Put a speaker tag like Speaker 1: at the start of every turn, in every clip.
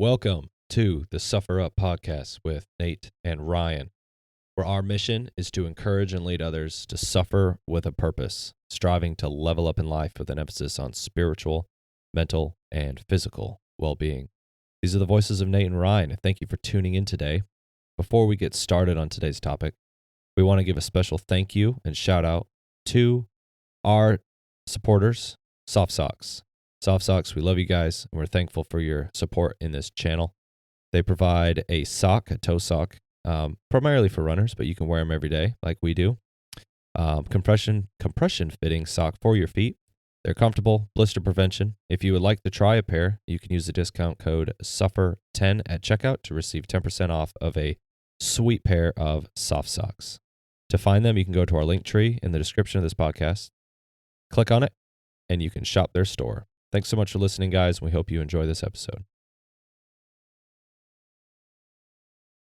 Speaker 1: Welcome to the Suffer Up podcast with Nate and Ryan, where our mission is to encourage and lead others to suffer with a purpose, striving to level up in life with an emphasis on spiritual, mental, and physical well-being. These are the voices of Nate and Ryan. Thank you for tuning in today. Before we get started on today's topic, we want to give a special thank you and shout out to our supporters, Soft Socks. Soft Socks, we love you guys, and we're thankful for your support in this channel. They provide a toe sock, primarily for runners, but you can wear them every day like we do. Compression fitting sock for your feet. They're comfortable, blister prevention. If you would like to try a pair, you can use the discount code SUFFER10 at checkout to receive 10% off of a sweet pair of soft socks. To find them, you can go to our link tree in the description of this podcast, click on it, and you can shop their store. Thanks so much for listening, guys. We hope you enjoy this episode.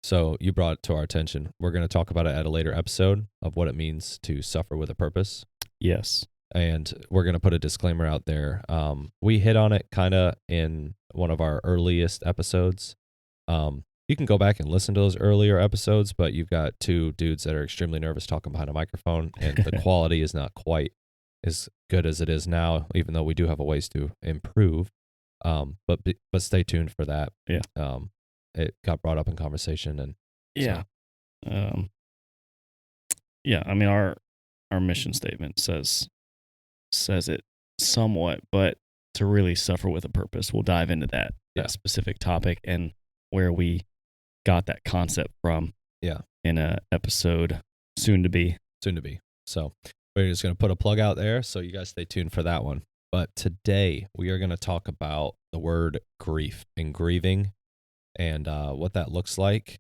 Speaker 1: So you brought it to our attention. We're going to talk about it at a later episode of what it means to suffer with a purpose.
Speaker 2: Yes.
Speaker 1: And we're going to put a disclaimer out there. We hit on it kind of in one of our earliest episodes. You can go back and listen to those earlier episodes, but you've got two dudes that are extremely nervous talking behind a microphone, and the quality is not quite as good as it is now, even though we do have a ways to improve. But stay tuned for that.
Speaker 2: Yeah.
Speaker 1: It got brought up in conversation, and
Speaker 2: yeah. Yeah, I mean our mission statement says it somewhat, but to really suffer with a purpose, we'll dive into that specific topic and where we got that concept from.
Speaker 1: Yeah.
Speaker 2: In a episode soon to be.
Speaker 1: So we're just going to put a plug out there, so you guys stay tuned for that one. But today we are going to talk about the word grief and grieving and what that looks like.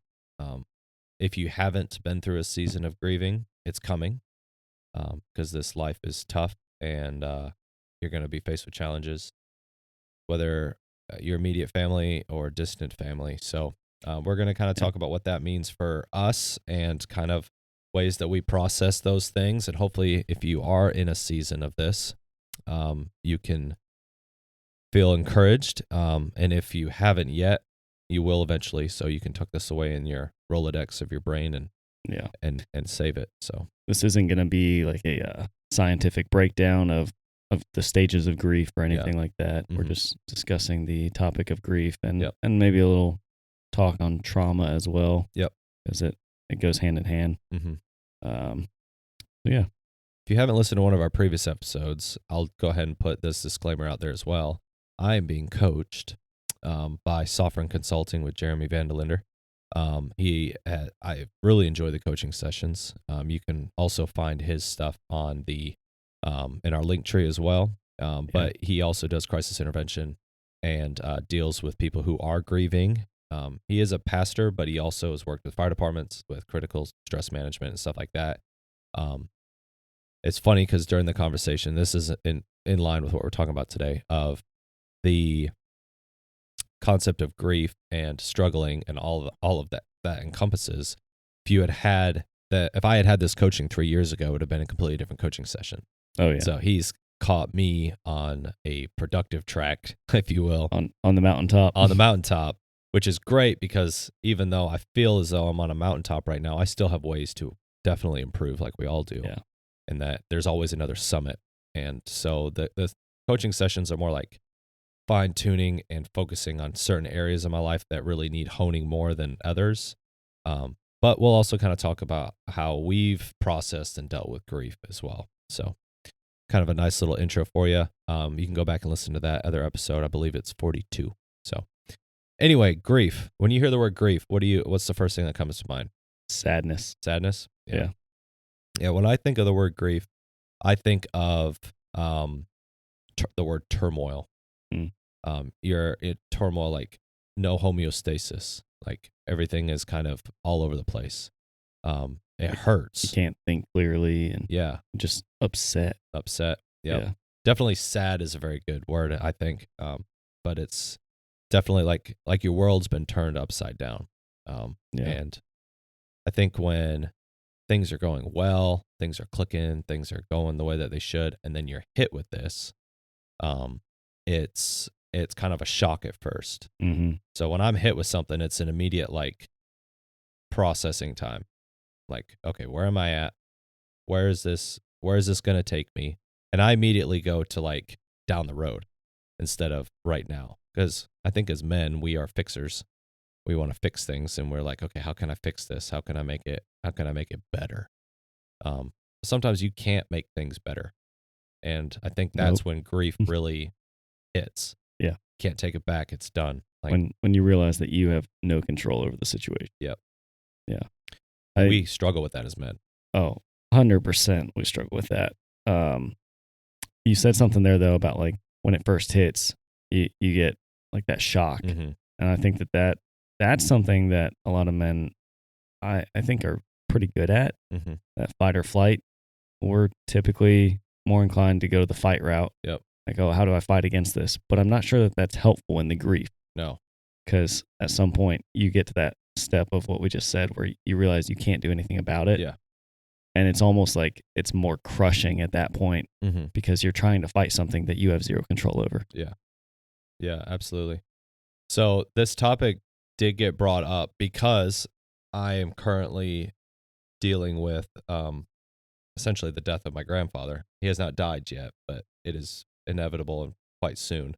Speaker 1: If you haven't been through a season of grieving, it's coming because this life is tough, and you're going to be faced with challenges, whether your immediate family or distant family. So we're going to kind of talk about what that means for us and kind of ways that we process those things. And hopefully, if you are in a season of this, you can feel encouraged. And if you haven't yet, you will eventually. So you can tuck this away in your Rolodex of your brain and save it. So
Speaker 2: this isn't going to be like a scientific breakdown of the stages of grief or anything like that. Mm-hmm. We're just discussing the topic of grief and maybe a little talk on trauma as well.
Speaker 1: Yep.
Speaker 2: Because it goes hand in hand.
Speaker 1: Mm-hmm.
Speaker 2: Yeah.
Speaker 1: If you haven't listened to one of our previous episodes, I'll go ahead and put this disclaimer out there as well. I am being coached by Sovereign Consulting with Jeremy Vandelinder. I really enjoy the coaching sessions. You can also find his stuff on the in our link tree as well. But he also does crisis intervention and deals with people who are grieving. He is a pastor, but he also has worked with fire departments with critical stress management and stuff like that. It's funny because during the conversation, this is in line with what we're talking about today, of the concept of grief and struggling and all of that encompasses. If I had had this coaching 3 years ago, it would have been a completely different coaching session.
Speaker 2: Oh yeah.
Speaker 1: So he's caught me on a productive track, if you will,
Speaker 2: on the mountaintop.
Speaker 1: On the mountaintop, which is great because even though I feel as though I'm on a mountaintop right now, I still have ways to definitely improve, like we all do.
Speaker 2: Yeah.
Speaker 1: And that there's always another summit. And so the coaching sessions are more like fine-tuning and focusing on certain areas of my life that really need honing more than others. But we'll also kind of talk about how we've processed and dealt with grief as well. So kind of a nice little intro for you. You can go back and listen to that other episode. I believe it's 42. So anyway, grief. When you hear the word grief, what's the first thing that comes to mind?
Speaker 2: Sadness.
Speaker 1: Sadness?
Speaker 2: Yeah.
Speaker 1: Yeah, when I think of the word grief, I think of the word turmoil. You're in turmoil, like no homeostasis, like everything is kind of all over the place. It hurts.
Speaker 2: You can't think clearly and just upset.
Speaker 1: Yep. Yeah. Definitely sad is a very good word, I think. But it's definitely like your world's been turned upside down. And I think when things are going well, things are clicking, things are going the way that they should, and then you're hit with this, it's it's kind of a shock at first.
Speaker 2: Mm-hmm.
Speaker 1: So when I'm hit with something, it's an immediate like processing time. Like, okay, where am I at? Where is this going to take me? And I immediately go to like down the road instead of right now. Because I think as men, we are fixers. We want to fix things, and we're like, okay, how can I fix this? How can I make it better? Sometimes you can't make things better. And I think that's when grief really hits.
Speaker 2: Yeah.
Speaker 1: Can't take it back. It's done. Like,
Speaker 2: when you realize that you have no control over the situation.
Speaker 1: Yep.
Speaker 2: Yeah.
Speaker 1: We struggle with that as men.
Speaker 2: Oh, 100% we struggle with that. You said something there, though, about like when it first hits, you get like that shock.
Speaker 1: Mm-hmm.
Speaker 2: And I think that's something that a lot of men, I think, are pretty good at.
Speaker 1: Mm-hmm.
Speaker 2: That fight or flight. We're typically more inclined to go the fight route.
Speaker 1: Yep.
Speaker 2: Like, oh, how do I fight against this? But I'm not sure that that's helpful in the grief.
Speaker 1: No.
Speaker 2: Because at some point you get to that step of what we just said where you realize you can't do anything about it.
Speaker 1: Yeah.
Speaker 2: And it's almost like it's more crushing at that point because you're trying to fight something that you have zero control over.
Speaker 1: Yeah. Yeah, absolutely. So this topic did get brought up because I am currently dealing with essentially the death of my grandfather. He has not died yet, but it is inevitable and quite soon.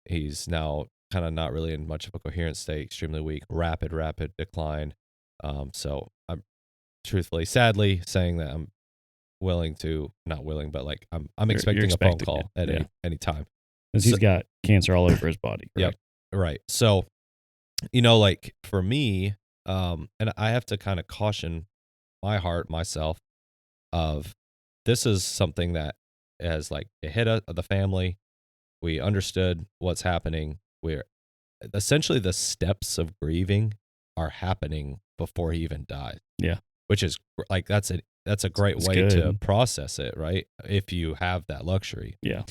Speaker 1: He's now kind of not really in much of a coherent state, extremely weak, rapid decline. So I'm truthfully, sadly saying that I'm not willing, but like I'm expecting a phone call at any time.
Speaker 2: Because he's got cancer all over his body.
Speaker 1: Yep. Right. So, like for me, and I have to kind of caution my heart, myself, of this is something that has like it hit the family. We understood what's happening. We're essentially the steps of grieving are happening before he even dies.
Speaker 2: Yeah.
Speaker 1: Which is like that's a great way to process it, right? If you have that luxury.
Speaker 2: Yeah.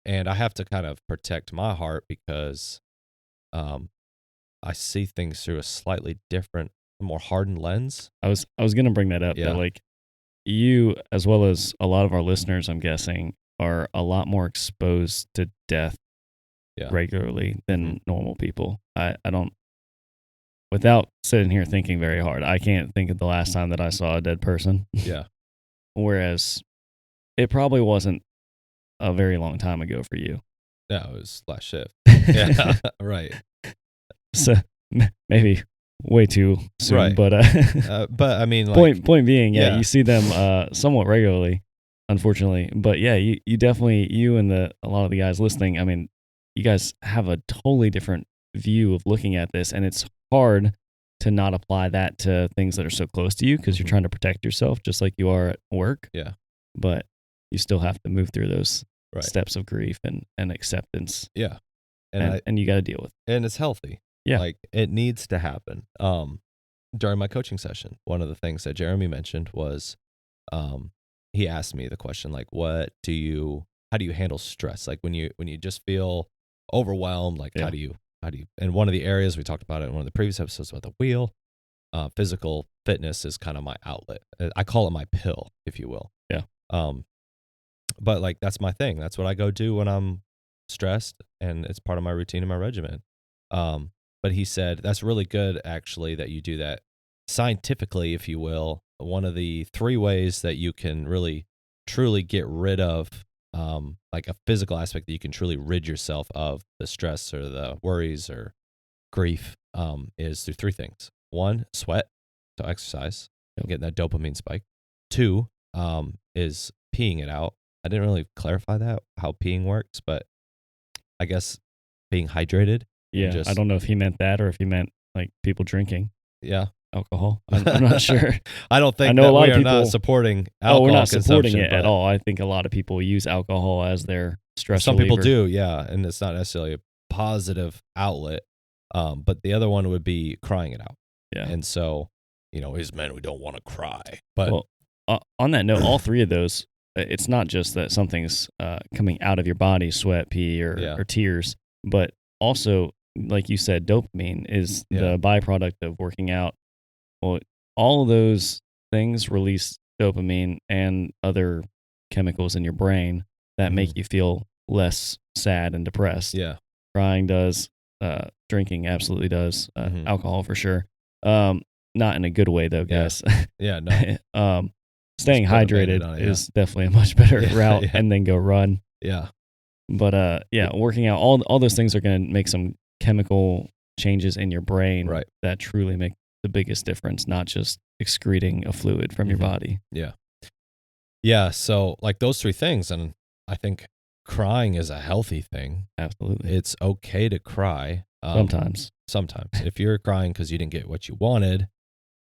Speaker 1: And I have to kind of protect my heart because I see things through a slightly different, more hardened lens.
Speaker 2: I was going to bring that up.
Speaker 1: Yeah.
Speaker 2: That like you, as well as a lot of our listeners, I'm guessing, are a lot more exposed to death regularly than normal people. I don't, without sitting here thinking very hard, I can't think of the last time that I saw a dead person.
Speaker 1: Yeah.
Speaker 2: Whereas it probably wasn't a very long time ago for you.
Speaker 1: No, it was last shift. Yeah, right.
Speaker 2: So maybe way too soon,
Speaker 1: right.
Speaker 2: But
Speaker 1: I mean, like,
Speaker 2: point being, you see them somewhat regularly, unfortunately. But yeah, you definitely, you and a lot of the guys listening, I mean, you guys have a totally different view of looking at this, and it's hard to not apply that to things that are so close to you because you're trying to protect yourself just like you are at work.
Speaker 1: Yeah.
Speaker 2: But you still have to move through those steps of grief and acceptance.
Speaker 1: Yeah.
Speaker 2: And you got to deal with it.
Speaker 1: And it's healthy.
Speaker 2: Yeah.
Speaker 1: Like it needs to happen. During my coaching session, one of the things that Jeremy mentioned was he asked me the question, like, how do you handle stress? Like when you just feel overwhelmed, like how do you, and one of the areas we talked about it in one of the previous episodes about the wheel, physical fitness is kind of my outlet. I call it my pill, if you will.
Speaker 2: Yeah.
Speaker 1: But like, that's my thing. That's what I go do when I'm stressed, and it's part of my routine and my regimen. But he said, that's really good, actually, that you do that scientifically, if you will. One of the 3 ways that you can really, truly get rid of, like a physical aspect that you can truly rid yourself of the stress or the worries or grief, is through 3 things. 1, sweat, so exercise, getting that dopamine spike. 2, is peeing it out. I didn't really clarify how peeing works, but I guess being hydrated.
Speaker 2: Yeah, I don't know if he meant that or if he meant like people drinking.
Speaker 1: Yeah.
Speaker 2: Alcohol. I'm not sure.
Speaker 1: I don't think
Speaker 2: I know
Speaker 1: that
Speaker 2: a lot
Speaker 1: we
Speaker 2: of
Speaker 1: are
Speaker 2: people,
Speaker 1: not supporting alcohol
Speaker 2: we're not supporting
Speaker 1: consumption,
Speaker 2: it at all. I think a lot of people use alcohol as their stress
Speaker 1: Some
Speaker 2: reliever.
Speaker 1: people do, yeah, and it's not necessarily a positive outlet. But the other one would be crying it out.
Speaker 2: Yeah.
Speaker 1: And so, as men, we don't want to cry. But
Speaker 2: on that note, all 3 of those, it's not just that something's coming out of your body, sweat, pee, or tears, but also, like you said, dopamine is the byproduct of working out. Well, all of those things release dopamine and other chemicals in your brain that make you feel less sad and depressed.
Speaker 1: Yeah.
Speaker 2: Crying does. Drinking absolutely does. Alcohol for sure. Not in a good way though, guys.
Speaker 1: Yeah, no.
Speaker 2: Staying
Speaker 1: Just put a Band-Aid
Speaker 2: hydrated
Speaker 1: on it,
Speaker 2: is definitely a much better route, and then go run.
Speaker 1: Yeah.
Speaker 2: But working out, all those things are going to make some chemical changes in your brain that truly make the biggest difference, not just excreting a fluid from your body.
Speaker 1: Yeah. Yeah. So like those three things, and I think crying is a healthy thing.
Speaker 2: Absolutely.
Speaker 1: It's okay to cry.
Speaker 2: Sometimes.
Speaker 1: If you're crying because you didn't get what you wanted,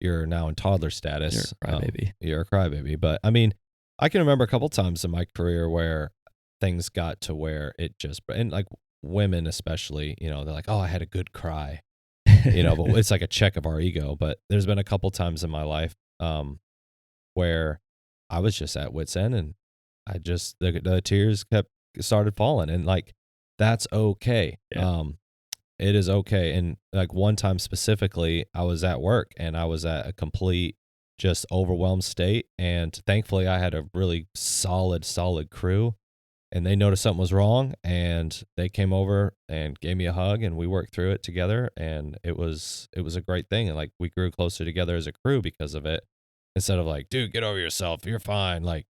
Speaker 1: you're now in toddler status.
Speaker 2: You're a crybaby.
Speaker 1: You're a crybaby. But I mean, I can remember a couple times in my career where things got to where it just, and like women especially, they're like, oh, I had a good cry, but it's like a check of our ego. But there's been a couple times in my life where I was just at wit's end, and I just, the tears started falling, and like, that's okay.
Speaker 2: Yeah.
Speaker 1: It is okay. And like one time specifically, I was at work and I was at a complete, just overwhelmed state. And thankfully I had a really solid crew, and they noticed something was wrong, and they came over and gave me a hug, and we worked through it together. And it was a great thing. And like, we grew closer together as a crew because of it, instead of like, dude, get over yourself, you're fine. Like,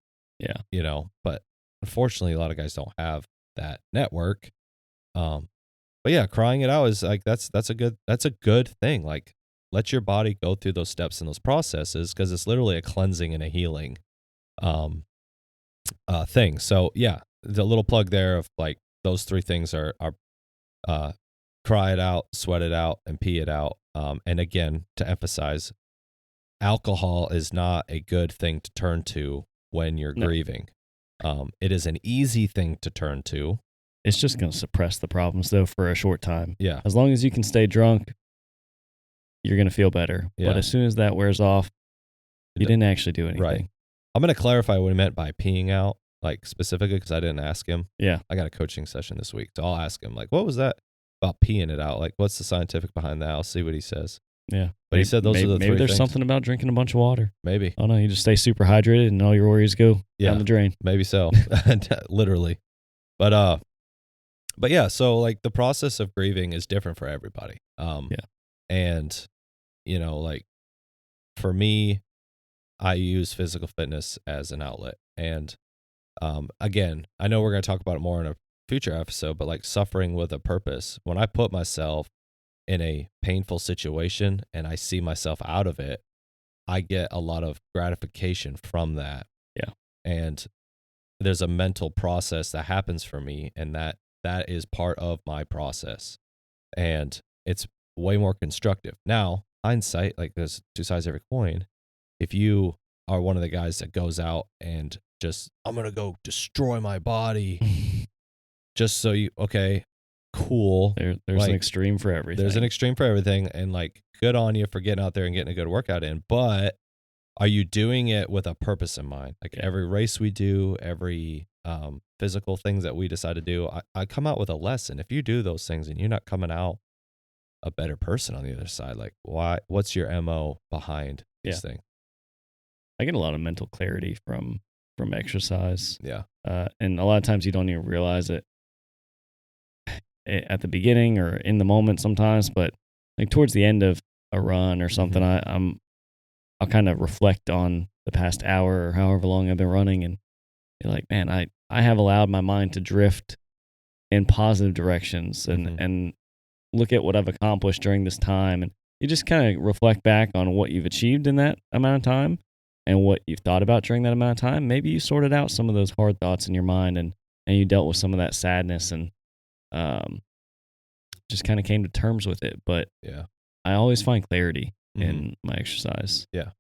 Speaker 1: but unfortunately a lot of guys don't have that network. But yeah, crying it out is like, that's a good thing. Like, let your body go through those steps and those processes, because it's literally a cleansing and a healing thing. So yeah, the little plug there of like, those three things are cry it out, sweat it out, and pee it out. And again, to emphasize, alcohol is not a good thing to turn to when you're grieving. It is an easy thing to turn to.
Speaker 2: It's just going to suppress the problems, though, for a short time.
Speaker 1: Yeah.
Speaker 2: As long as you can stay drunk, you're going to feel better.
Speaker 1: Yeah.
Speaker 2: But as soon as that wears off, you didn't actually do anything.
Speaker 1: Right. I'm going to clarify what he meant by peeing out, like specifically, because I didn't ask him.
Speaker 2: Yeah.
Speaker 1: I got a coaching session this week, so I'll ask him, like, what was that about peeing it out? Like, what's the scientific behind that? I'll see what he says.
Speaker 2: Yeah.
Speaker 1: But he said those are the three
Speaker 2: Maybe there's
Speaker 1: things.
Speaker 2: something about drinking a bunch of water.
Speaker 1: Maybe.
Speaker 2: Oh, no, you just stay super hydrated and all your worries go down the drain.
Speaker 1: Maybe so. Literally. But yeah, so like the process of grieving is different for everybody. And, like for me, I use physical fitness as an outlet. And again, I know we're going to talk about it more in a future episode, but like suffering with a purpose, when I put myself in a painful situation and I see myself out of it, I get a lot of gratification from that.
Speaker 2: Yeah.
Speaker 1: And there's a mental process that happens for me, and that is part of my process. And it's way more constructive. Now, hindsight, like there's two sides to every coin. If you are one of the guys that goes out and just, I'm going to go destroy my body just so you, okay, cool.
Speaker 2: There's
Speaker 1: like,
Speaker 2: an extreme for everything.
Speaker 1: There's an extreme for everything. And like, good on you for getting out there and getting a good workout in. But are you doing it with a purpose in mind? Like every race we do, every physical things that we decide to do, I come out with a lesson. If you do those things and you're not coming out a better person on the other side, like what's your MO behind these things?
Speaker 2: I get a lot of mental clarity from exercise.
Speaker 1: Yeah.
Speaker 2: And a lot of times you don't even realize it at the beginning or in the moment sometimes, but like towards the end of a run or something, I'll kind of reflect on the past hour or however long I've been running, and be like, man, I have allowed my mind to drift in positive directions and look at what I've accomplished during this time. And you just kind of reflect back on what you've achieved in that amount of time and what you've thought about during that amount of time. Maybe you sorted out some of those hard thoughts in your mind and you dealt with some of that sadness and just kind of came to terms with it. But I always find clarity in my exercise.
Speaker 1: Yeah.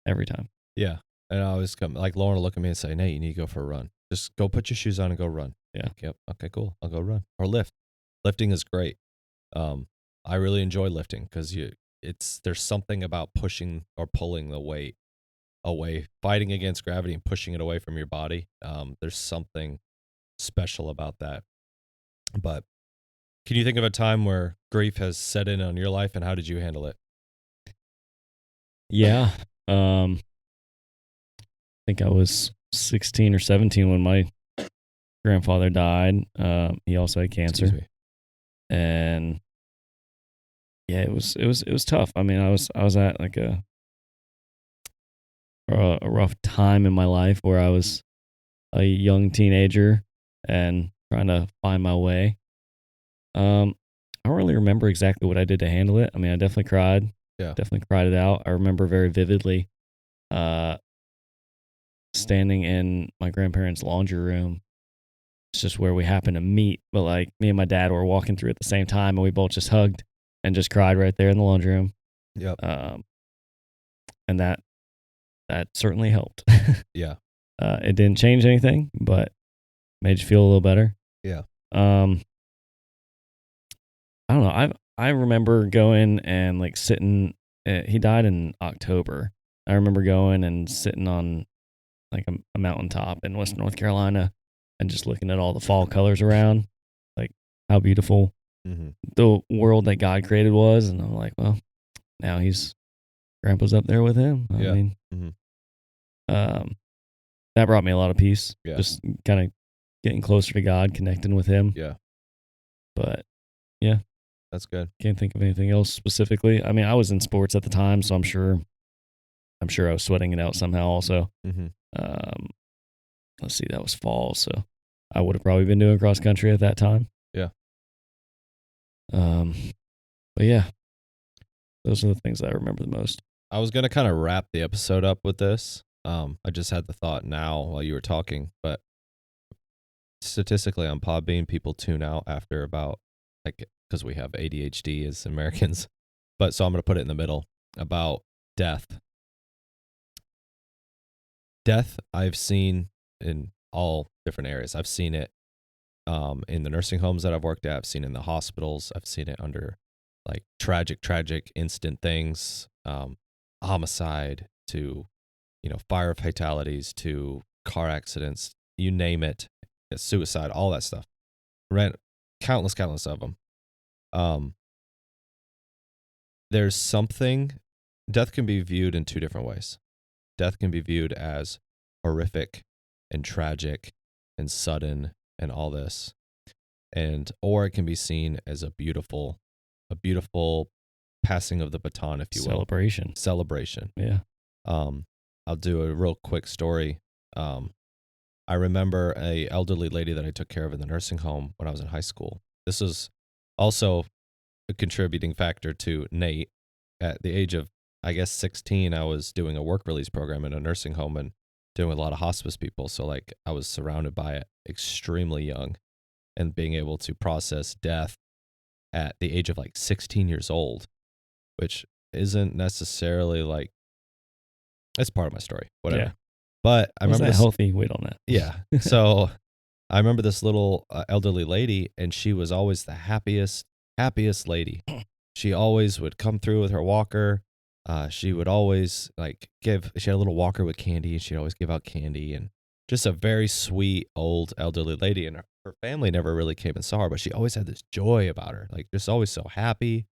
Speaker 2: Every time.
Speaker 1: Yeah. And I always come, like Lauren will look at me and say, Nate, you need to go for a run. Just go put your shoes on and go run.
Speaker 2: Yeah.
Speaker 1: Yep. Okay, cool. I'll go run or lift. Lifting is great. I really enjoy lifting because there's something about pushing or pulling the weight away, fighting against gravity and pushing it away from your body. There's something special about that. But can you think of a time where grief has set in on your life, and how did you handle it?
Speaker 2: Yeah. I think I was 16 or 17 when my grandfather died. He also had cancer,
Speaker 1: Excuse me.
Speaker 2: and yeah, it was tough. I mean, I was at like a rough time in my life where I was a young teenager and trying to find my way. I don't really remember exactly what I did to handle it. I mean, I definitely cried.
Speaker 1: Yeah.
Speaker 2: Definitely cried it out. I remember very vividly standing in my grandparents' laundry room. It's just where we happened to meet. But like me and my dad were walking through at the same time, and we both just hugged and just cried right there in the laundry room.
Speaker 1: Yep.
Speaker 2: And that certainly helped.
Speaker 1: Yeah.
Speaker 2: It didn't change anything, but made you feel a little better.
Speaker 1: Yeah.
Speaker 2: I don't know. I remember going and like sitting. He died in October. I remember going and sitting on like a mountaintop in Western North Carolina and just looking at all the fall colors around, like how beautiful the world that God created was. And I'm like, well, now Grandpa's up there with him. I mean, that brought me a lot of peace.
Speaker 1: Yeah.
Speaker 2: Just kind of getting closer to God, connecting with him.
Speaker 1: Yeah.
Speaker 2: But yeah.
Speaker 1: That's good.
Speaker 2: Can't think of anything else specifically. I mean, I was in sports at the time, so I'm sure I was sweating it out somehow also. Let's see, that was fall, so I would have probably been doing cross country at that time.
Speaker 1: Yeah.
Speaker 2: But yeah, those are the things that I remember the most.
Speaker 1: I was going to kind of wrap the episode up with this. I just had the thought now while you were talking, but statistically on Podbean, people tune out after about, like, because we have ADHD as Americans. But so I'm going to put it in the middle about death. Death I've seen in all different areas. I've seen it in the nursing homes that I've worked at. I've seen it in the hospitals. I've seen it under like tragic instant things, homicide to, fire fatalities to car accidents, you name it, suicide, all that stuff. Countless of them. There's something, death can be viewed in two different ways. Death can be viewed as horrific and tragic and sudden and all this. Or it can be seen as a beautiful passing of the baton, if you will. Celebration.
Speaker 2: Yeah.
Speaker 1: I'll do a real quick story. I remember a elderly lady that I took care of in the nursing home when I was in high school. This was also a contributing factor to Nate. At the age of, I guess, 16, I was doing a work release program in a nursing home and doing a lot of hospice people. So like I was surrounded by it extremely young, and being able to process death at the age of like 16 years old, which isn't necessarily like, it's part of my story, whatever. Yeah. But I remember
Speaker 2: this healthy weight on that.
Speaker 1: Yeah. So I remember this little elderly lady, and she was always the happiest lady. She always would come through with her walker. She would always she had a little walker with candy, and she'd always give out candy, and just a very sweet old elderly lady. And her family never really came and saw her, but she always had this joy about her, like just always so happy.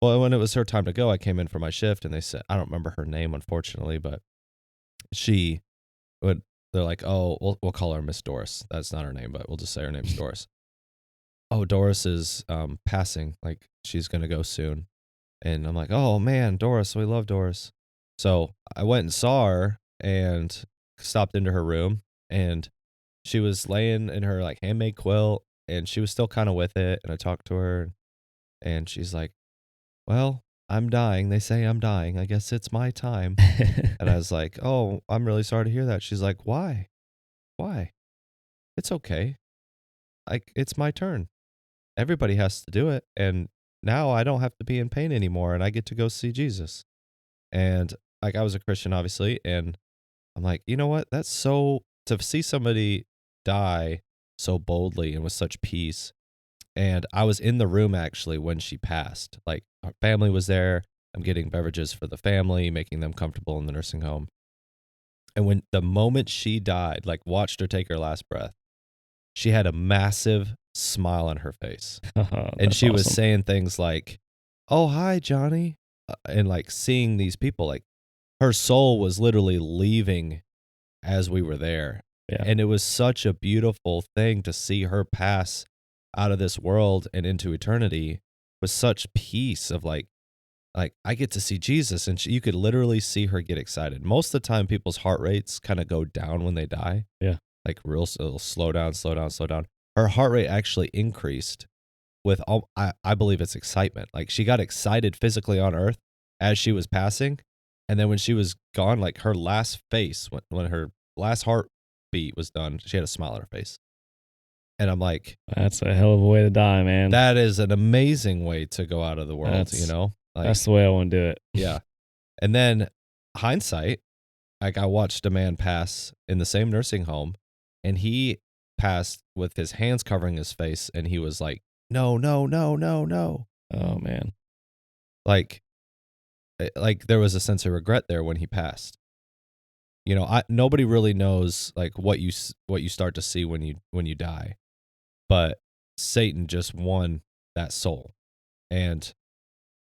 Speaker 1: Well, when it was her time to go, I came in for my shift, and they said, I don't remember her name, unfortunately, but they're like, oh, we'll call her Miss Doris. That's not her name, but we'll just say her name's Doris. Oh, Doris is passing. Like, she's going to go soon. And I'm like, oh, man, Doris, we love Doris. So I went and saw her and stopped into her room, and she was laying in her like handmade quilt, and she was still kind of with it. And I talked to her, and she's like, well, I'm dying. They say I'm dying. I guess it's my time. And I was like, oh, I'm really sorry to hear that. She's like, why? It's okay. It's my turn. Everybody has to do it. And now I don't have to be in pain anymore, and I get to go see Jesus. And like, I was a Christian, obviously. And I'm like, you know what? That's so, to see somebody die so boldly and with such peace. And I was in the room actually when she passed. Like, our family was there. I'm getting beverages for the family, making them comfortable in the nursing home. And when the moment she died, like, watched her take her last breath, she had a massive smile on her face. And she was saying things like, oh, hi, Johnny. And like seeing these people, like her soul was literally leaving as we were there.
Speaker 2: Yeah.
Speaker 1: And it was such a beautiful thing to see her pass out of this world and into eternity with such peace of like I get to see Jesus, and you could literally see her get excited. Most of the time, people's heart rates kind of go down when they die.
Speaker 2: Yeah.
Speaker 1: Like it'll slow down, slow down, slow down. Her heart rate actually increased with all, I believe it's excitement. Like she got excited physically on earth as she was passing. And then when she was gone, like her last face, when her last heartbeat was done, she had a smile on her face. And I'm like,
Speaker 2: that's a hell of a way to die, man.
Speaker 1: that is an amazing way to go out of the world, you know? Like,
Speaker 2: that's the way I want to do it.
Speaker 1: Yeah. And then hindsight, like I watched a man pass in the same nursing home, and he passed with his hands covering his face, and he was like, no, no, no, no, no.
Speaker 2: Oh, man.
Speaker 1: Like there was a sense of regret there when he passed. You know, nobody really knows like what you start to see when you die, but Satan just won that soul, and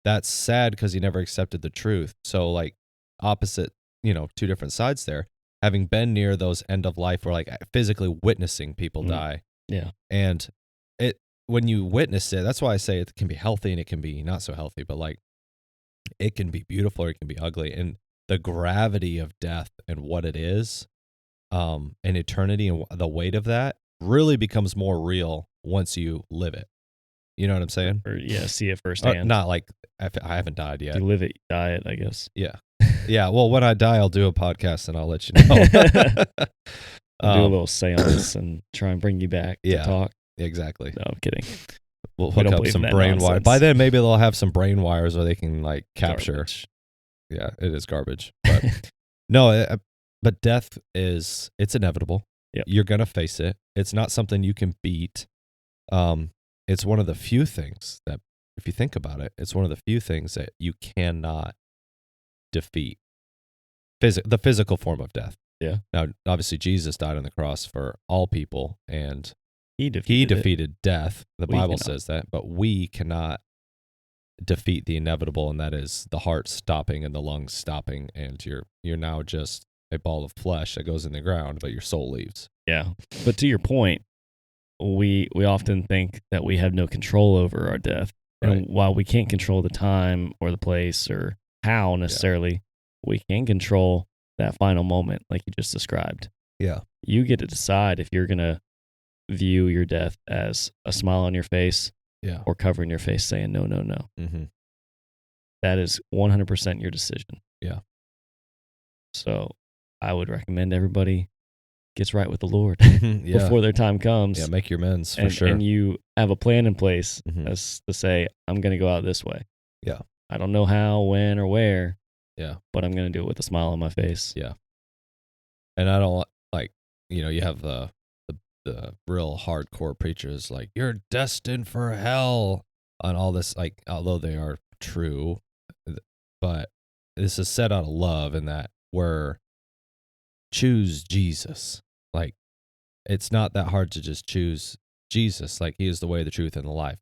Speaker 1: that's sad because he never accepted the truth. So like opposite, two different sides there. Having been near those end of life, where like physically witnessing people die,
Speaker 2: yeah,
Speaker 1: and when you witness it, that's why I say it can be healthy and it can be not so healthy, but like it can be beautiful or it can be ugly, and the gravity of death and what it is, and eternity and the weight of that really becomes more real once you live it. You know what I'm saying?
Speaker 2: Or see it firsthand.
Speaker 1: Not like I haven't died yet.
Speaker 2: You live it, you die it, I guess.
Speaker 1: Yeah. Yeah. Well, when I die, I'll do a podcast and I'll let you know.
Speaker 2: I'll do a little seance and try and bring you back to talk.
Speaker 1: Exactly.
Speaker 2: No, I'm kidding.
Speaker 1: We'll hook up some brain wires. By then, maybe they'll have some brain wires where they can like capture.
Speaker 2: Garbage.
Speaker 1: Yeah, it is garbage. But no, but death it's inevitable.
Speaker 2: Yep.
Speaker 1: You're going to face it. It's not something you can beat. It's one of the few things that, if you think about it, it's one of the few things that you cannot defeat. The physical form of death.
Speaker 2: Yeah.
Speaker 1: Now, obviously, Jesus died on the cross for all people, and
Speaker 2: he
Speaker 1: defeated death. The Bible says that, but we cannot defeat the inevitable, and that is the heart stopping and the lungs stopping, and you're now just a ball of flesh that goes in the ground, but your soul leaves.
Speaker 2: Yeah. But to your point, we often think that we have no control over our death.
Speaker 1: Right.
Speaker 2: And while we can't control the time or the place or how necessarily, we can control that final moment like you just described.
Speaker 1: Yeah.
Speaker 2: You get to decide if you're going to view your death as a smile on your face or covering your face saying no, no, no.
Speaker 1: Mm-hmm.
Speaker 2: That is 100% your decision.
Speaker 1: Yeah.
Speaker 2: So I would recommend everybody gets right with the Lord
Speaker 1: Yeah.
Speaker 2: before their time comes.
Speaker 1: Yeah, make your amends for sure.
Speaker 2: And you have a plan in place
Speaker 1: Mhm.
Speaker 2: as to say, I'm going to go out this way.
Speaker 1: Yeah.
Speaker 2: I don't know how, when, or where.
Speaker 1: Yeah.
Speaker 2: But I'm going to do it with a smile on my face.
Speaker 1: Yeah. And I don't like, you have the real hardcore preachers like, you're destined for hell on all this, like, although they are true, but this is set out of love in that we're choose Jesus. Like, it's not that hard to just choose Jesus. Like, he is the way, the truth, and the life.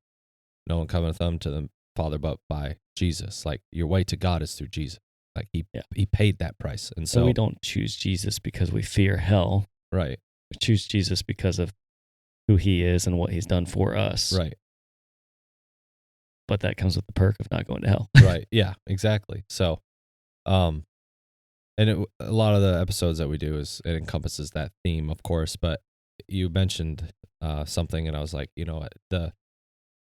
Speaker 1: No one cometh unto the Father but by Jesus. Like, your way to God is through Jesus. Like, he paid that price. And so
Speaker 2: we don't choose Jesus because we fear hell.
Speaker 1: Right.
Speaker 2: We choose Jesus because of who he is and what he's done for us.
Speaker 1: Right.
Speaker 2: But that comes with the perk of not going to hell.
Speaker 1: Right. Yeah, exactly. So, and a lot of the episodes that we do it encompasses that theme, of course, but you mentioned something, and I was like,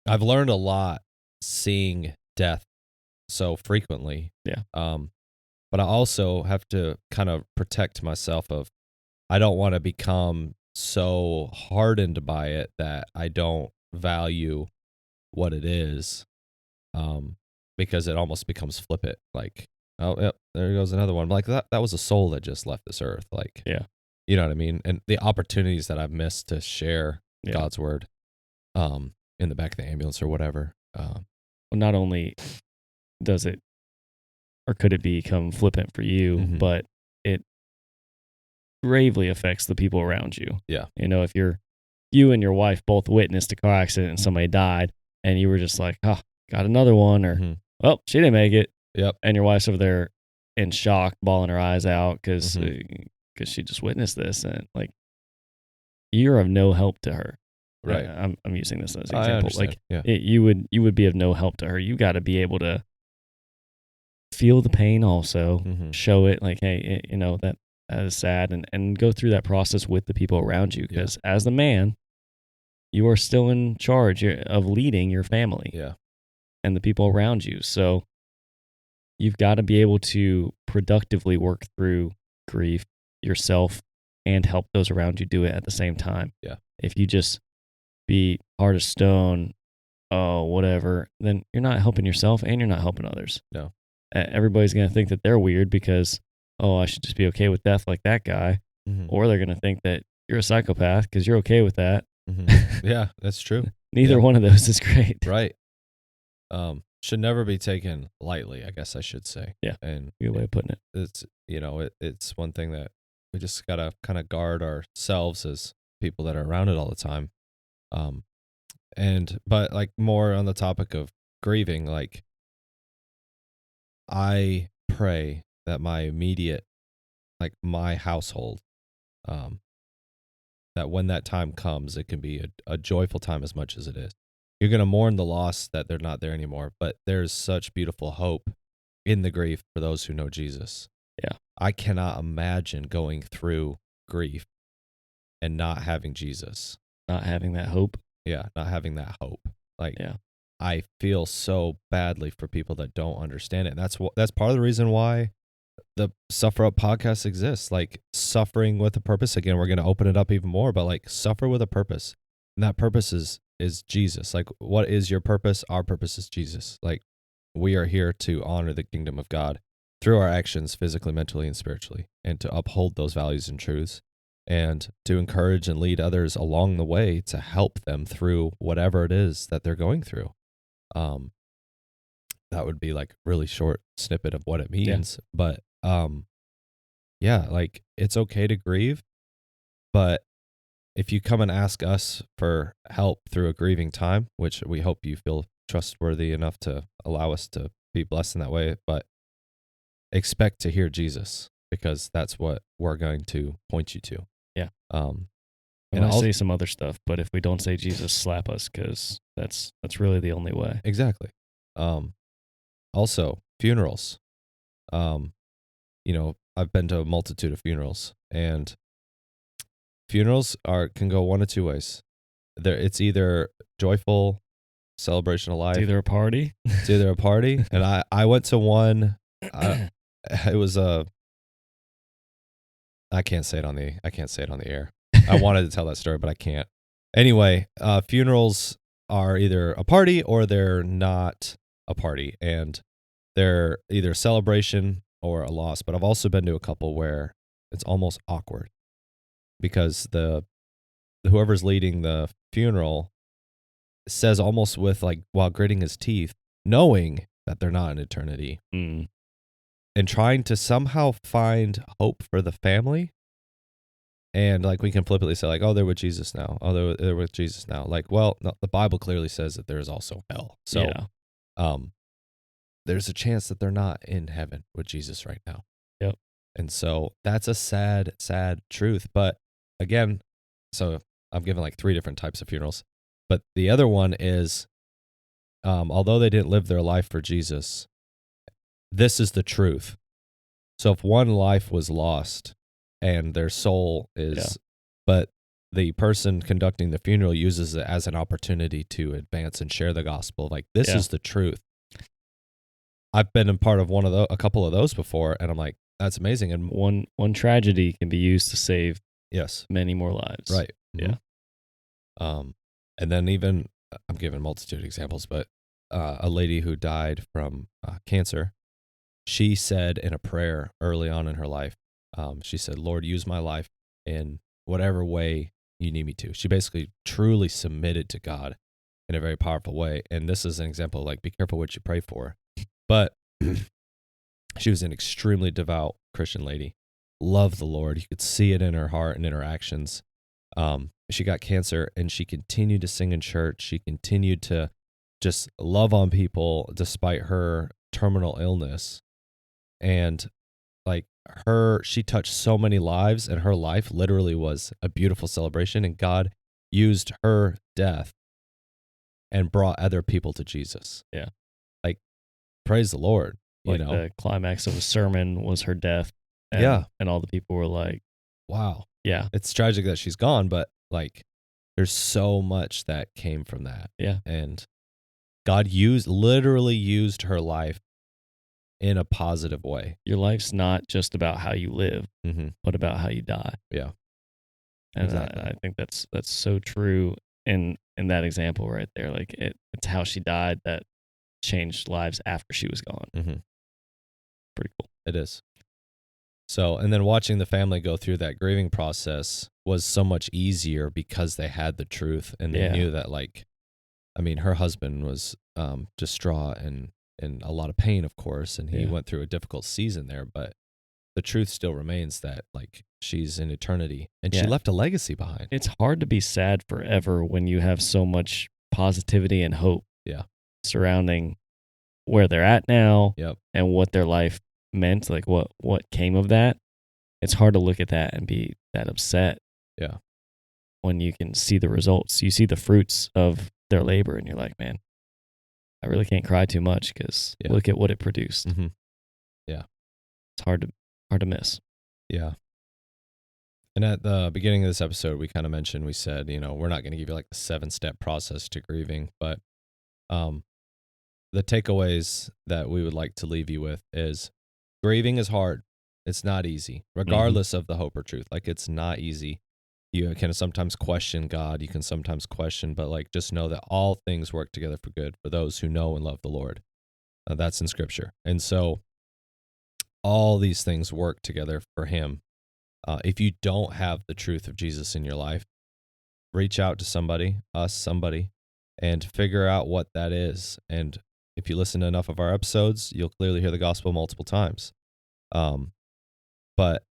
Speaker 1: I've learned a lot seeing death so frequently.
Speaker 2: Yeah.
Speaker 1: But I also have to kind of protect myself I don't want to become so hardened by it that I don't value what it is, because it almost becomes flippant. Like, oh, yep, there goes another one. Like, that was a soul that just left this earth. Like,
Speaker 2: yeah.
Speaker 1: You know what I mean? And the opportunities that I've missed to share God's word in the back of the ambulance or whatever.
Speaker 2: Well, not only does it, or could it become flippant for you,
Speaker 1: Mhm.
Speaker 2: but it gravely affects the people around you.
Speaker 1: Yeah.
Speaker 2: If you and your wife both witnessed a car accident and somebody died, and you were just like, oh, got another one, or,
Speaker 1: Mhm.
Speaker 2: well, she didn't make it.
Speaker 1: Yep.
Speaker 2: And your wife's over there in shock, bawling her eyes out because
Speaker 1: Mhm.
Speaker 2: she just witnessed this. And like, you're of no help to her.
Speaker 1: Right.
Speaker 2: I'm using this as an
Speaker 1: I
Speaker 2: example.
Speaker 1: understand.
Speaker 2: Like you would be of no help to her. You got to be able to feel the pain also, show it like, hey, that is sad, and go through that process with the people around you. Because as the man, you are still in charge of leading your family and the people around you. So you've got to be able to productively work through grief yourself and help those around you do it at the same time.
Speaker 1: Yeah.
Speaker 2: If you just be hard as stone, whatever, then you're not helping yourself and you're not helping others.
Speaker 1: No.
Speaker 2: Everybody's going to think that they're weird because, I should just be okay with death like that guy. Or they're going to think that you're a psychopath because you're okay with that.
Speaker 1: Yeah, that's true.
Speaker 2: Neither one of those is great.
Speaker 1: Right. Should never be taken lightly, I guess I should say.
Speaker 2: Yeah.
Speaker 1: And
Speaker 2: good way of putting it.
Speaker 1: It's, it's one thing that we just got to kind of guard ourselves as people that are around it all the time. But like more on the topic of grieving, like I pray that my immediate, like my household, that when that time comes, it can be a joyful time as much as it is. You're going to mourn the loss that they're not there anymore, but there's such beautiful hope in the grief for those who know Jesus.
Speaker 2: Yeah.
Speaker 1: I cannot imagine going through grief and not having Jesus.
Speaker 2: Not having that hope.
Speaker 1: Yeah, not having that hope. Like,
Speaker 2: yeah.
Speaker 1: I feel so badly for people that don't understand it. And that's part of the reason why the Suffer Up podcast exists. Like, suffering with a purpose. Again, we're going to open it up even more, but like, suffer with a purpose. And that purpose is Jesus. Like, what is your purpose? Our purpose is Jesus. Like, we are here to honor the kingdom of God through our actions, physically, mentally, and spiritually, and to uphold those values and truths, and to encourage and lead others along the way to help them through whatever it is that they're going through. That would be like really short snippet of what it means. But like, it's okay to grieve, but if you come and ask us for help through a grieving time, which we hope you feel trustworthy enough to allow us to be blessed in that way, but expect to hear Jesus, because that's what we're going to point you to.
Speaker 2: Yeah.
Speaker 1: And
Speaker 2: I'll say some other stuff, but if we don't say Jesus, slap us, because that's really the only way.
Speaker 1: Exactly. Also, funerals. I've been to a multitude of funerals, and funerals can go one of two ways. It's either joyful celebration of life.
Speaker 2: It's either a party.
Speaker 1: And I went to one. It was I can't say it on the air. I wanted to tell that story, but I can't. Anyway, funerals are either a party or they're not a party, and they're either a celebration or a loss. But I've also been to a couple where it's almost awkward, because whoever's leading the funeral says, almost with like while gritting his teeth, knowing that they're not in eternity, and trying to somehow find hope for the family. And like, we can flippantly say like, oh, they're with Jesus now. Oh, they're with Jesus now. Like, well, no, the Bible clearly says that there is also hell. So, there's a chance that they're not in heaven with Jesus right now.
Speaker 2: Yep.
Speaker 1: And so that's a sad, sad truth. But again, so I'm given like 3 different types of funerals. But the other one is, although they didn't live their life for Jesus, this is the truth. So if one life was lost and their soul is, but the person conducting the funeral uses it as an opportunity to advance and share the gospel. Like, this is the truth. I've been a part of a couple of those before, and I'm like, that's amazing. And
Speaker 2: one tragedy can be used to save many more lives.
Speaker 1: Right.
Speaker 2: Yeah.
Speaker 1: And then even, I'm giving multitude of examples, but a lady who died from cancer, she said in a prayer early on in her life, she said, Lord, use my life in whatever way you need me to. She basically truly submitted to God in a very powerful way. And this is an example of like, be careful what you pray for. But she was an extremely devout Christian lady, loved the Lord. You could see it in her heart and in her actions. She got cancer, and she continued to sing in church. She continued to just love on people despite her terminal illness. And like, she touched so many lives, and her life literally was a beautiful celebration, and God used her death and brought other people to Jesus.
Speaker 2: Yeah.
Speaker 1: Like, praise the Lord.
Speaker 2: Like
Speaker 1: you know,
Speaker 2: the climax of a sermon was her death. And,
Speaker 1: Yeah.
Speaker 2: And all the people were like,
Speaker 1: wow.
Speaker 2: yeah.
Speaker 1: It's tragic that she's gone, but like, there's so much that came from that.
Speaker 2: Yeah.
Speaker 1: And God literally used her life in a positive way.
Speaker 2: Your life's not just about how you live,
Speaker 1: Mm-hmm.
Speaker 2: but about how you die.
Speaker 1: Yeah.
Speaker 2: And
Speaker 1: Exactly.
Speaker 2: I think that's so true in that example right there. Like it's how she died that changed lives after she was gone.
Speaker 1: Mm-hmm.
Speaker 2: Pretty cool.
Speaker 1: It is. So, and then watching the family go through that grieving process was so much easier because they had the truth, and they knew that, like, I mean, her husband was distraught and in a lot of pain, of course, and he went through a difficult season there, but the truth still remains that, like, she's in eternity, and she left a legacy behind.
Speaker 2: It's hard to be sad forever when you have so much positivity and hope surrounding where they're at now and what their life meant, like what came of that. It's hard to look at that and be that upset.
Speaker 1: Yeah.
Speaker 2: When you can see the results, you see the fruits of their labor, and you're like, man, I really can't cry too much because look at what it produced.
Speaker 1: Mm-hmm. Yeah.
Speaker 2: It's hard to miss.
Speaker 1: Yeah. And at the beginning of this episode, we kind of mentioned, we said, we're not going to give you like the 7-step process to grieving, but the takeaways that we would like to leave you with is grieving is hard. It's not easy, regardless of the hope or truth. Like, it's not easy. You can sometimes question God. You can sometimes question, but like, just know that all things work together for good for those who know and love the Lord. That's in Scripture. And so all these things work together for Him. If you don't have the truth of Jesus in your life, reach out to somebody, and figure out what that is. And if you listen to enough of our episodes, you'll clearly hear the gospel multiple times. But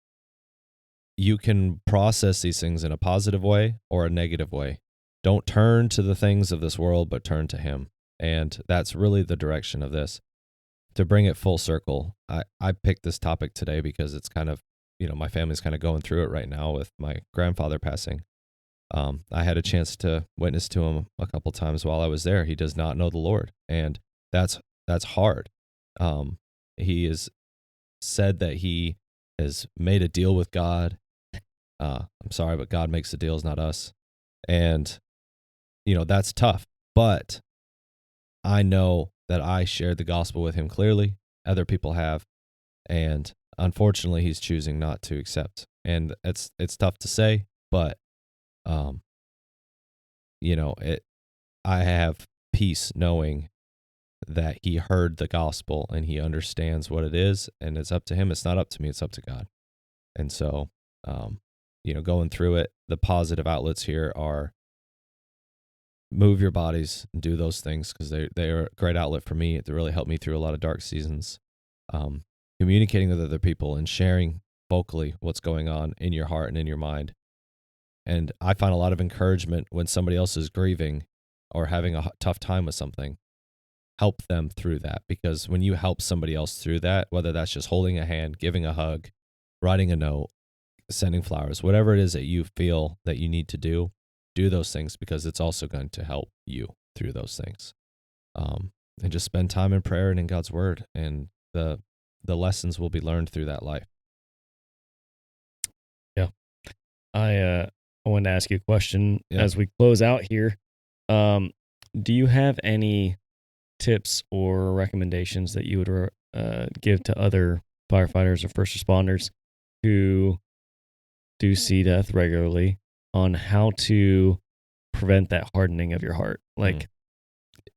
Speaker 1: you can process these things in a positive way or a negative way. Don't turn to the things of this world, but turn to Him. And that's really the direction of this. To bring it full circle, I picked this topic today because it's kind of, my family's kind of going through it right now with my grandfather passing. I had a chance to witness to him a couple times while I was there. He does not know the Lord, and that's hard. He has said that he has made a deal with God. I'm sorry, but God makes the deals, not us. And, that's tough. But I know that I shared the gospel with him clearly. Other people have. And unfortunately, he's choosing not to accept. And it's tough to say, but, I have peace knowing that he heard the gospel and he understands what it is, and it's up to him. It's not up to me. It's up to God. And so, going through it, the positive outlets here are move your bodies and do those things, because they are a great outlet for me. It really helped me through a lot of dark seasons. Communicating with other people and sharing vocally what's going on in your heart and in your mind. And I find a lot of encouragement when somebody else is grieving or having a tough time with something. Help them through that, because when you help somebody else through that, whether that's just holding a hand, giving a hug, writing a note, sending flowers, whatever it is that you feel that you need to do those things, because it's also going to help you through those things. And just spend time in prayer and in God's word, and the lessons will be learned through that life.
Speaker 2: Yeah. I wanted to ask you a question as we close out here. Do you have any tips or recommendations that you would give to other firefighters or first responders who do see death regularly on how to prevent that hardening of your heart? Like,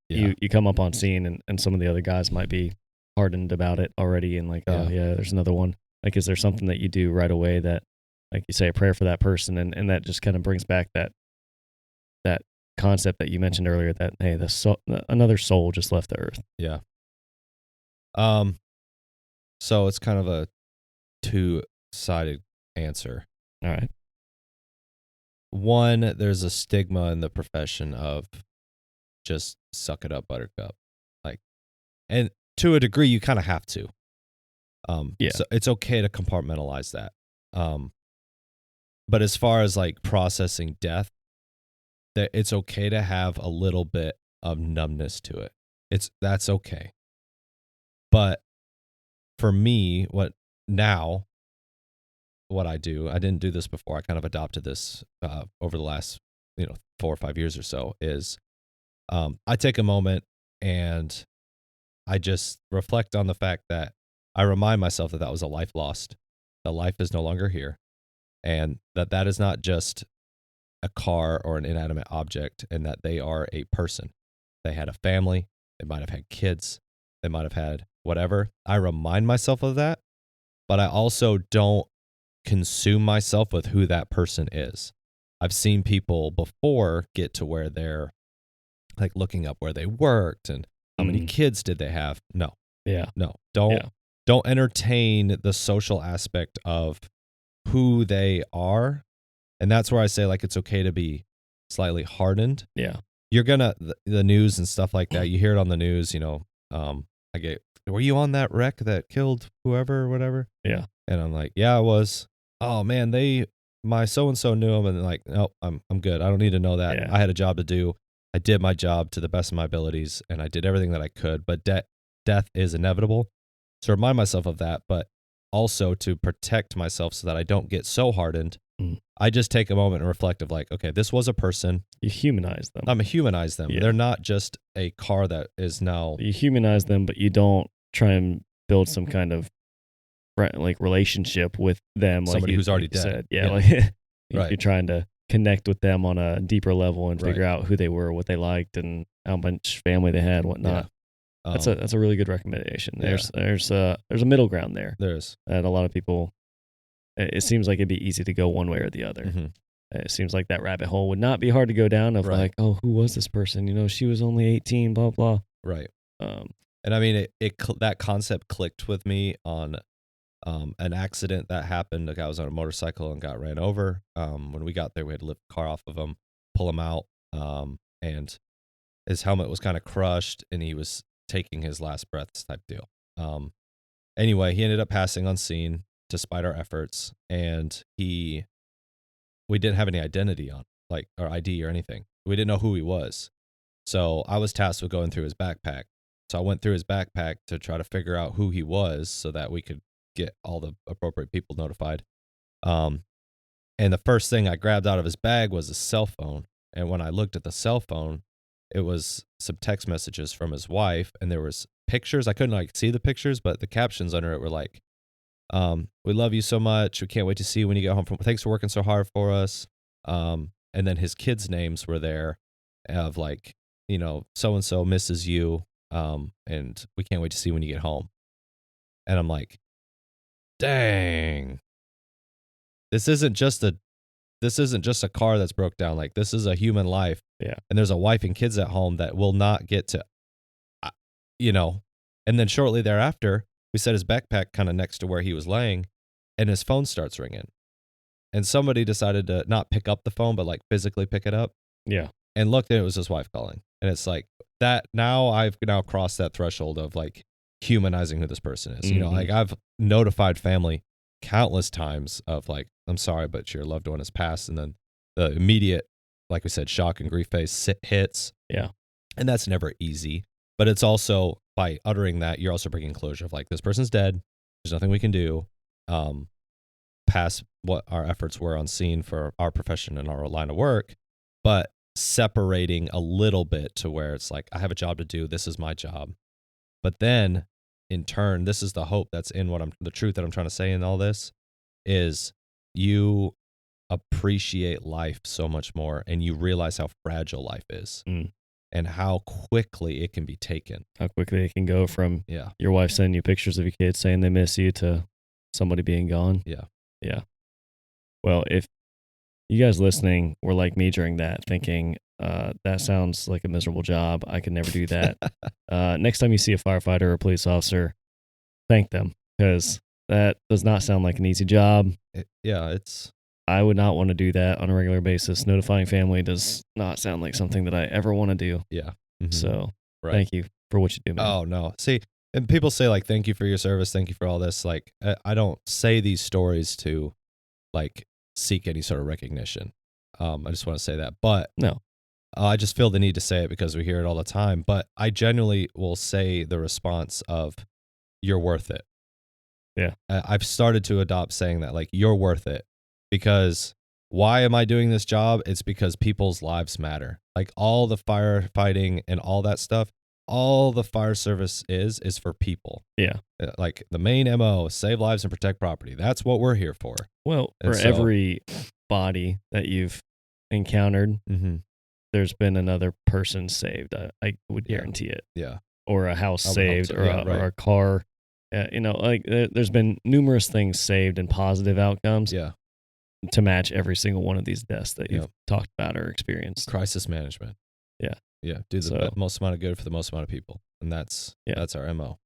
Speaker 2: you come up on scene and some of the other guys might be hardened about it already, and like, there's another one. Like, is there something that you do right away that, like, you say a prayer for that person, and that just kind of brings back that concept that you mentioned earlier, that, hey, another soul just left the earth?
Speaker 1: Yeah. So it's kind of a two-sided answer.
Speaker 2: All right.
Speaker 1: One, there's a stigma in the profession of just suck it up, buttercup. Like, and to a degree, you kind of have to. So it's okay to compartmentalize that. But as far as like processing death, that it's okay to have a little bit of numbness to it. That's okay. But for me, what I do, I didn't do this before. I kind of adopted this over the last 4 or 5 years or so. Is I take a moment and I just reflect on the fact that I remind myself that was a life lost. The life is no longer here, and that is not just a car or an inanimate object, and that they are a person. They had a family. They might have had kids. They might have had whatever. I remind myself of that, but I also don't consume myself with who that person is. I've seen people before get to where they're like looking up where they worked and how many kids did they have. No.
Speaker 2: Yeah.
Speaker 1: No. Don't entertain the social aspect of who they are. And that's where I say, like, it's okay to be slightly hardened.
Speaker 2: Yeah.
Speaker 1: You're gonna, the news and stuff like that, you hear it on the news, were you on that wreck that killed whoever or whatever?
Speaker 2: Yeah.
Speaker 1: And I'm like, yeah, I was. Oh man, my so-and-so knew him, and like, no, I'm good. I don't need to know that.
Speaker 2: Yeah.
Speaker 1: I had a job to do. I did my job to the best of my abilities, and I did everything that I could, but death is inevitable. So remind myself of that, but also to protect myself so that I don't get so hardened. I just take a moment and reflect of like, okay, this was a person.
Speaker 2: You humanize them.
Speaker 1: I'm humanize them. Yeah. They're not just a car that is now.
Speaker 2: You humanize them, but you don't try and build some kind of like relationship with them.
Speaker 1: Somebody who's already dead.
Speaker 2: Said. Yeah.
Speaker 1: Right.
Speaker 2: You're trying to connect with them on a deeper level and figure out who they were, what they liked, and how much family they had, whatnot. Yeah. That's a really good recommendation. There's a middle ground there.
Speaker 1: There's
Speaker 2: that a lot of people. It seems like it'd be easy to go one way or the other. Mm-hmm. It seems like that rabbit hole would not be hard to go down of like, oh, who was this person? She was only 18, blah, blah.
Speaker 1: Right. And I mean, that concept clicked with me on an accident that happened. A guy was on a motorcycle and got ran over. When we got there, we had to lift the car off of him, pull him out, and his helmet was kind of crushed, and he was taking his last breaths type deal. Anyway, he ended up passing on scene despite our efforts, and we didn't have any identity on, like, or ID or anything. We didn't know who he was. So I was tasked with going through his backpack. So I went through his backpack to try to figure out who he was so that we could get all the appropriate people notified. And the first thing I grabbed out of his bag was a cell phone. And when I looked at the cell phone, it was some text messages from his wife, and there was pictures. I couldn't see the pictures, but the captions under it were like, we love you so much. We can't wait to see you when you get home thanks for working so hard for us. And then his kids' names were there of like, so-and-so misses you. And we can't wait to see you when you get home. And I'm like, dang, this isn't just a car that's broke down. Like, this is a human life.
Speaker 2: Yeah.
Speaker 1: And there's a wife and kids at home that will not get to, and then shortly thereafter, we set his backpack kind of next to where he was laying, and his phone starts ringing. And somebody decided to not pick up the phone, but like physically pick it up.
Speaker 2: Yeah.
Speaker 1: And looked, and it was his wife calling. And it's like that. Now I've crossed that threshold of like humanizing who this person is.
Speaker 2: Mm-hmm.
Speaker 1: Like I've notified family countless times of like, I'm sorry, but your loved one has passed. And then the immediate, like we said, shock and grief phase hits.
Speaker 2: Yeah.
Speaker 1: And that's never easy. But it's also, by uttering that, you're also bringing closure of like, this person's dead. There's nothing we can do past what our efforts were on scene for our profession and our line of work, but separating a little bit to where it's like, I have a job to do. This is my job. But then in turn, this is the hope that's in the truth that I'm trying to say in all this is you appreciate life so much more, and you realize how fragile life is. And how quickly it can be taken.
Speaker 2: How quickly it can go from your wife sending you pictures of your kids saying they miss you to somebody being gone.
Speaker 1: Yeah.
Speaker 2: Yeah. Well, if you guys listening were like me during that, thinking, that sounds like a miserable job, I could never do that. Next time you see a firefighter or a police officer, thank them, because that does not sound like an easy job. I would not want to do that on a regular basis. Notifying family does not sound like something that I ever want to do.
Speaker 1: Yeah.
Speaker 2: Mm-hmm. So thank you for what you do, man.
Speaker 1: Oh, no. See, And people say like, thank you for your service. Thank you for all this. Like, I don't say these stories to like seek any sort of recognition. I just want to say that, but
Speaker 2: No.
Speaker 1: I just feel the need to say it because we hear it all the time. But I genuinely will say the response of, you're worth it.
Speaker 2: Yeah.
Speaker 1: I've started to adopt saying that, like, you're worth it. Because why am I doing this job? It's because people's lives matter. Like, all the firefighting and all that stuff, all the fire service is for people.
Speaker 2: Yeah.
Speaker 1: Like, the main MO, save lives and protect property. That's what we're here for.
Speaker 2: Well,
Speaker 1: And
Speaker 2: for
Speaker 1: so-
Speaker 2: every body that you've encountered,
Speaker 1: Mm-hmm.
Speaker 2: there's been another person saved. I would
Speaker 1: Yeah.
Speaker 2: guarantee it.
Speaker 1: Yeah.
Speaker 2: Or a house
Speaker 1: I would hope
Speaker 2: saved,
Speaker 1: so.
Speaker 2: or,
Speaker 1: Yeah,
Speaker 2: or a car. Like there's been numerous things saved and positive outcomes
Speaker 1: Yeah.
Speaker 2: to match every single one of these deaths that you've
Speaker 1: Yep.
Speaker 2: talked about or experienced.
Speaker 1: Crisis management.
Speaker 2: Yeah.
Speaker 1: Yeah. Do the
Speaker 2: So-
Speaker 1: most amount of good for the most amount of people. And that's
Speaker 2: Yeah.
Speaker 1: our MO.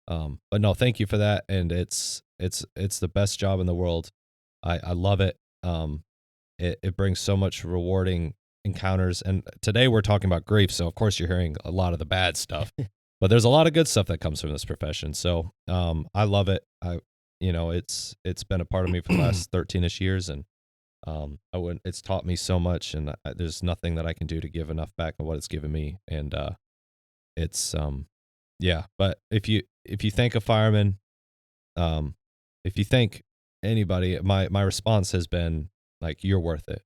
Speaker 1: But no, thank you for that. And it's the best job in the world. I love it. It brings so much rewarding encounters. And today we're talking about grief. So of course you're hearing a lot of the bad stuff, but there's a lot of good stuff that comes from this profession. So, I love it. It's been a part of me for the last 13-ish years, and, it's taught me so much, and there's nothing that I can do to give enough back on what it's given me. And, yeah, but if you thank a fireman, if you thank anybody, my response has been like, you're worth it,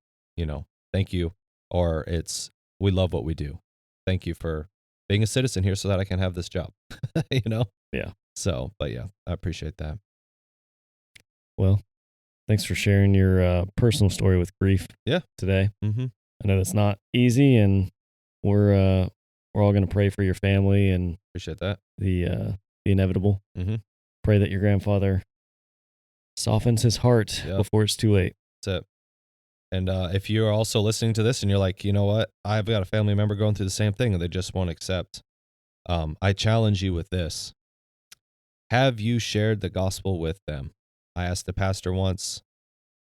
Speaker 1: thank you. Or it's, we love what we do. Thank you for being a citizen here so that I can have this job,
Speaker 2: Yeah.
Speaker 1: So, but yeah, I appreciate that.
Speaker 2: Well, thanks for sharing your personal story with grief.
Speaker 1: Yeah.
Speaker 2: Today.
Speaker 1: Mm-hmm.
Speaker 2: I know that's not easy, and we're all going to pray for your family and
Speaker 1: Appreciate that.
Speaker 2: the inevitable.
Speaker 1: Mm-hmm.
Speaker 2: Pray that your grandfather softens his heart
Speaker 1: Yep.
Speaker 2: before it's too late.
Speaker 1: That's it. And if you're also listening to this and you're like, you know what, I've got a family member going through the same thing and they just won't accept, I challenge you with this. Have you shared the gospel with them? I asked the pastor once,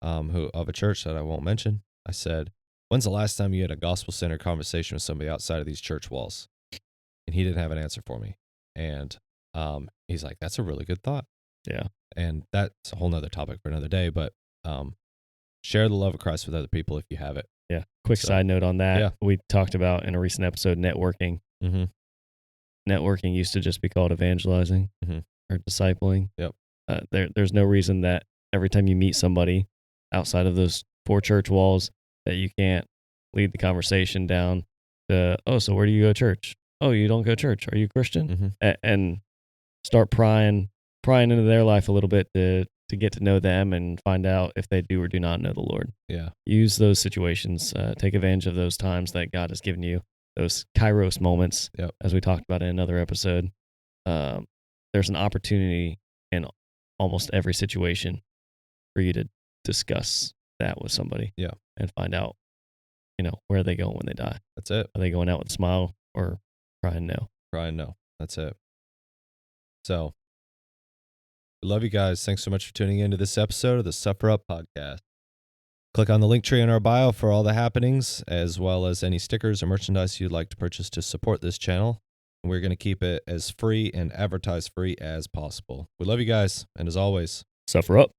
Speaker 1: who of a church that I won't mention. I said, when's the last time you had a gospel-centered conversation with somebody outside of these church walls? And he didn't have an answer for me. And he's like, that's a really good thought.
Speaker 2: Yeah.
Speaker 1: And that's a whole nother topic for another day, but share the love of Christ with other people if you have it.
Speaker 2: Yeah. Quick
Speaker 1: So,
Speaker 2: side note on that.
Speaker 1: yeah.
Speaker 2: We talked about in a recent episode networking.
Speaker 1: Mm-hmm.
Speaker 2: Networking used to just be called evangelizing
Speaker 1: Mhm.
Speaker 2: or discipling.
Speaker 1: Yep.
Speaker 2: There's no reason that every time you meet somebody outside of those 4 church walls that you can't lead the conversation down to, oh, so where do you go to church? Oh, you don't go to church. Are you a Christian?
Speaker 1: Mm-hmm.
Speaker 2: And start prying into their life a little bit to get to know them and find out if they do or do not know the Lord.
Speaker 1: Yeah.
Speaker 2: Use those situations. Take advantage of those times that God has given you, those kairos moments,
Speaker 1: Yep.
Speaker 2: as we talked about in another episode. There's an opportunity in almost every situation for you to discuss that with somebody.
Speaker 1: Yeah.
Speaker 2: And find out, where are they going when they die?
Speaker 1: That's it.
Speaker 2: Are they going out with a smile or crying no?
Speaker 1: Crying no. That's it. So, we love you guys. Thanks so much for tuning in to this episode of the Suffer Up Podcast. Click on the link tree in our bio for all the happenings, as well as any stickers or merchandise you'd like to purchase to support this channel. We're going to keep it as free and advertise free as possible. We love you guys, and as always,
Speaker 2: Suffer up.